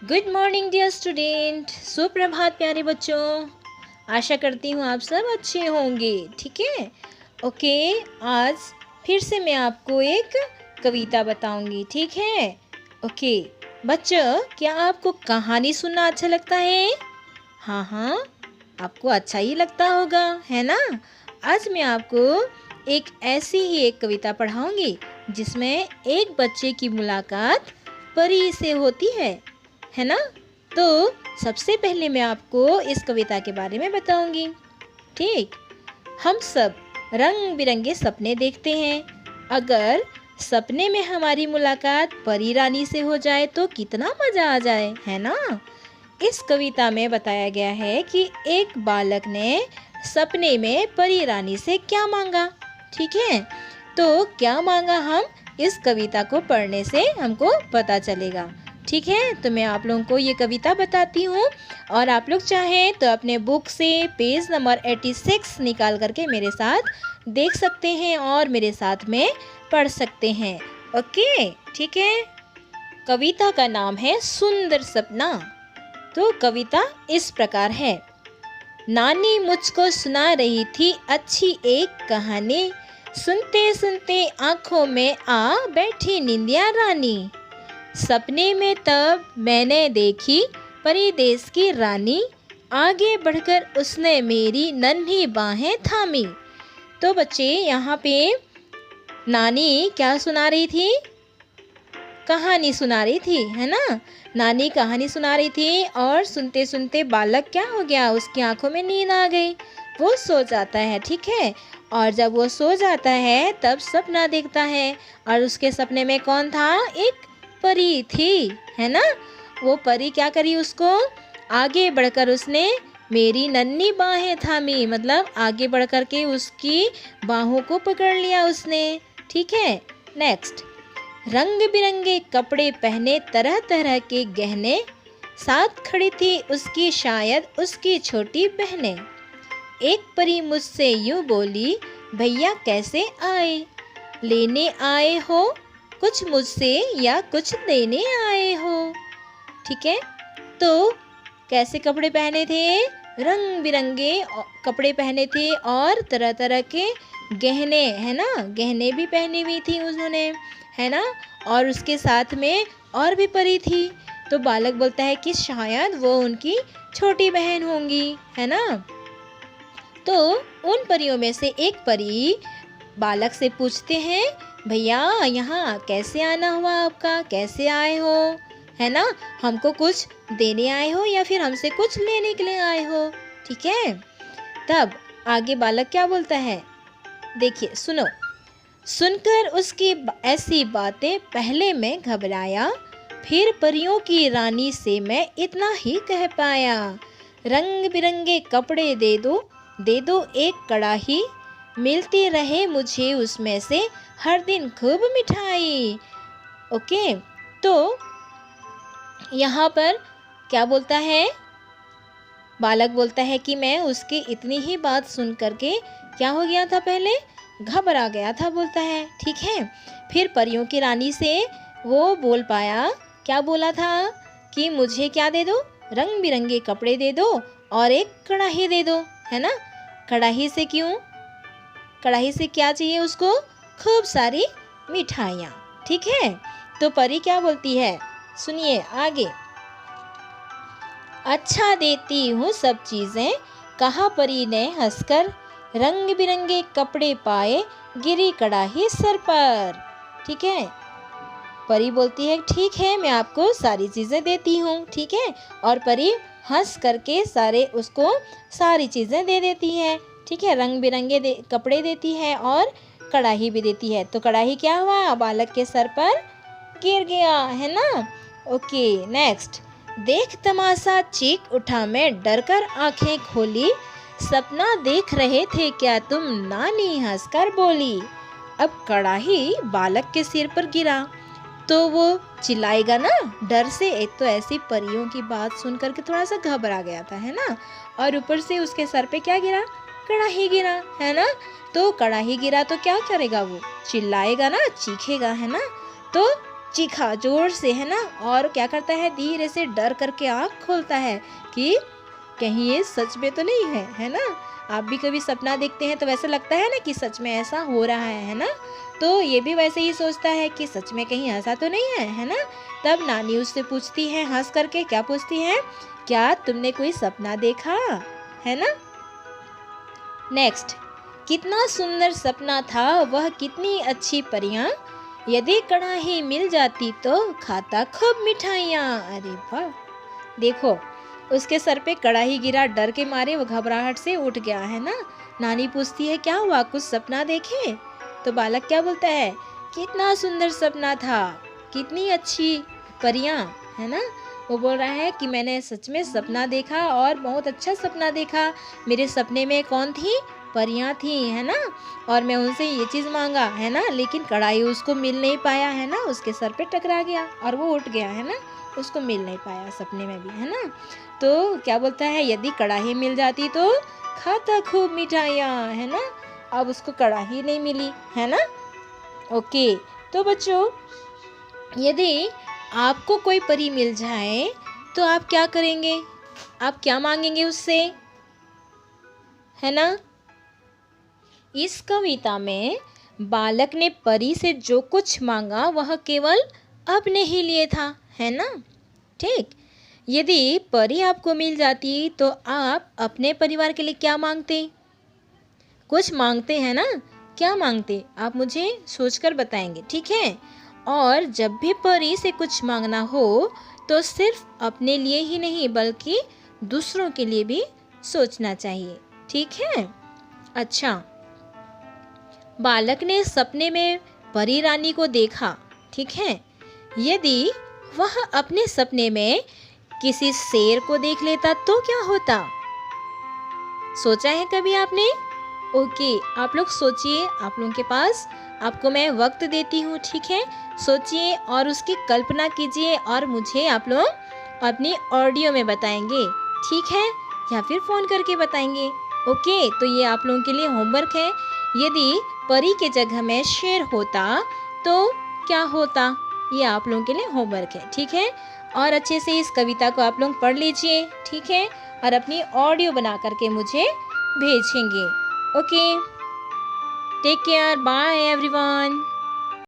Good morning dear student. सुप्रभात प्यारे बच्चों। आशा करती हूँ आप सब अच्छे होंगे। ठीक है, ओके। आज फिर से मैं आपको एक कविता बताऊंगी। ठीक है, ओके। बच्चों, क्या आपको कहानी सुनना अच्छा लगता है? हाँ हाँ, आपको अच्छा ही लगता होगा, है ना। आज मैं आपको ऐसी ही एक कविता पढ़ाऊंगी जिसमें एक बच्चे की मुलाकात परी से होती है ना। तो सबसे पहले मैं आपको इस कविता के बारे में बताऊंगी। ठीक, हम सब रंग बिरंगे सपने देखते हैं। अगर सपने में हमारी मुलाकात परी रानी से हो जाए तो कितना मजा आ जाए, है ना। इस कविता में बताया गया है कि एक बालक ने सपने में परी रानी से क्या मांगा। ठीक है, तो क्या मांगा हम इस कविता को पढ़ने से हमको पता चलेगा। ठीक है, तो मैं आप लोगों को ये कविता बताती हूँ और आप लोग चाहें तो अपने बुक से पेज नंबर 86 निकाल करके मेरे साथ देख सकते हैं और मेरे साथ में पढ़ सकते हैं। ओके, ठीक है। कविता का नाम है सुंदर सपना। तो कविता इस प्रकार है। नानी मुझको सुना रही थी अच्छी एक कहानी, सुनते सुनते आंखों में आ बैठी निंदिया रानी। सपने में तब मैंने देखी परी देश की रानी, आगे बढ़कर उसने मेरी नन्ही बाहें थामी। तो बच्चे, यहाँ पे नानी क्या सुना रही थी? कहानी सुना रही थी, है ना। नानी कहानी सुना रही थी और सुनते सुनते बालक क्या हो गया, उसकी आंखों में नींद आ गई। वो सो जाता है। ठीक है, और जब वो सो जाता है तब सपना देखता है और उसके सपने में कौन था? एक परी थी, है ना। वो परी क्या करी? उसको आगे बढ़कर उसने मेरी नन्ही बाहें थामी, मतलब आगे बढ़ कर के उसकी बाहों को पकड़ लिया उसने। ठीक है, नेक्स्ट। रंग बिरंगे कपड़े पहने, तरह तरह के गहने, साथ खड़ी थी उसकी शायद उसकी छोटी बहनें। एक परी मुझसे यूं बोली, भैया कैसे आए? लेने आए हो कुछ मुझसे या कुछ देने आए हो? ठीक है, तो कैसे कपड़े पहने थे? रंग बिरंगे कपड़े पहने थे और तरह तरह के गहने, है ना, गहने भी पहनी हुई थी उन्होंने, है ना। और उसके साथ में और भी परी थी। तो बालक बोलता है कि शायद वो उनकी छोटी बहन होंगी, है ना। तो उन परियों में से एक परी बालक से पूछते हैं, भैया यहाँ कैसे आना हुआ आपका? कैसे आए हो, है ना। हमको कुछ देने आए हो या फिर हमसे कुछ लेने के लिए आए हो? ठीक है, तब आगे बालक क्या बोलता है, देखिए सुनो। सुनकर उसकी ऐसी बातें पहले मैं घबराया, फिर परियों की रानी से मैं इतना ही कह पाया, रंग बिरंगे कपड़े दे दो एक कड़ाही, मिलती रहे मुझे उसमें से हर दिन खूब मिठाई। ओके, तो यहाँ पर क्या बोलता है? बालक बोलता है कि मैं उसकी इतनी ही बात सुन करके क्या हो गया था? पहले घबरा गया था, बोलता है। ठीक है, फिर परियों की रानी से वो बोल पाया, क्या बोला था कि मुझे क्या दे दो? रंग बिरंगे कपड़े दे दो और एक कढ़ाई दे दो, है ना। कढ़ाई से क्यों? कढ़ाई से क्या चाहिए उसको? खूब सारी मिठाइयाँ। ठीक है, तो परी क्या बोलती है, सुनिए आगे। अच्छा देती हूँ सब चीज़ें, कहा परी ने हंसकर, रंग बिरंगे कपड़े पाए गिरी कड़ाही सर पर। ठीक है, परी बोलती है ठीक है मैं आपको सारी चीज़ें देती हूँ। ठीक है, और परी हंस करके उसको सारी चीज़ें दे देती है। ठीक है, रंग बिरंगे कपड़े देती है और कड़ाही भी देती है। तो कड़ाही क्या हुआ? बालक के सर पर गिर गया, है ना। Okay, next. देख तमाशा चीख उठा मैं, डर कर आंखें खोली, सपना देख रहे थे क्या तुम? नानी हंसकर बोली। अब कड़ाही बालक के सिर पर गिरा तो वो चिल्लाएगा ना डर से। एक तो ऐसी परियों की बात सुन करके थोड़ा सा घबरा गया था, है ना, और ऊपर से उसके सर पे क्या गिरा? कड़ाही गिरा, है ना। तो कड़ाही गिरा तो क्या करेगा? वो चिल्लाएगा ना, चीखेगा, है ना। तो चीखा जोर से, है ना, और क्या करता है, धीरे से डर करके आँख खोलता है कि कहीं ये सच में तो नहीं है ना। आप भी कभी सपना देखते हैं तो वैसे लगता है ना कि सच में ऐसा हो रहा है ना। तो ये भी वैसे ही सोचता है कि सच में कहीं ऐसा तो नहीं है ना। तब नानी उससे पूछती है हंस करके, क्या पूछती है, क्या तुमने कोई सपना देखा, है ना। नेक्स्ट, कितना सुंदर सपना था वह, कितनी अच्छी परियां, यदि कड़ाही मिल जाती तो खाता खूब मिठाइयाँ। अरे वाह, देखो उसके सर पे कड़ाही गिरा, डर के मारे वो घबराहट से उठ गया, है ना। नानी पूछती है क्या हुआ, कुछ सपना देखे? तो बालक क्या बोलता है, कितना सुंदर सपना था, कितनी अच्छी परियां, है ना। वो बोल रहा है कि मैंने सच में सपना देखा और बहुत अच्छा सपना देखा। मेरे सपने में कौन थी, परियां थी, है ना। और मैं उनसे ये चीज़ मांगा, है ना, लेकिन कढ़ाई उसको मिल नहीं पाया, है ना, उसके सर पे टकरा गया और वो उठ गया, है ना, उसको मिल नहीं पाया सपने में भी, है ना। तो क्या बोलता है, यदि कढ़ाई मिल जाती तो खाता खूब मिठाइयाँ, है ना। अब उसको कढ़ाई नहीं मिली, है ना। ओके, तो बच्चों यदि आपको कोई परी मिल जाए तो आप क्या करेंगे, आप क्या मांगेंगे उससे, है ना। इस कविता में बालक ने परी से जो कुछ मांगा वह केवल अपने ही लिए था, है ना। ठीक, यदि परी आपको मिल जाती तो आप अपने परिवार के लिए क्या मांगते, कुछ मांगते हैं ना, क्या मांगते आप मुझे सोचकर बताएंगे, ठीक है। और जब भी परी से कुछ मांगना हो तो सिर्फ अपने लिए ही नहीं बल्कि दूसरों के लिए भी सोचना चाहिए, ठीक है। अच्छा, बालक ने सपने में परी रानी को देखा, ठीक है। यदि वह अपने सपने में किसी शेर को देख लेता तो क्या होता, सोचा है कभी आपने? ओके, आप लोग सोचिए, आप लोगों के पास आपको मैं वक्त देती हूँ, ठीक है। सोचिए और उसकी कल्पना कीजिए और मुझे आप लोग अपनी ऑडियो में बताएंगे, ठीक है, या फिर फ़ोन करके बताएंगे। ओके, तो ये आप लोगों के लिए होमवर्क है। यदि परी के जगह में शेर होता तो क्या होता, ये आप लोगों के लिए होमवर्क है, ठीक है। और अच्छे से इस कविता को आप लोग पढ़ लीजिए, ठीक है, और अपनी ऑडियो बना करके मुझे भेजेंगे। Okay, take care, bye everyone.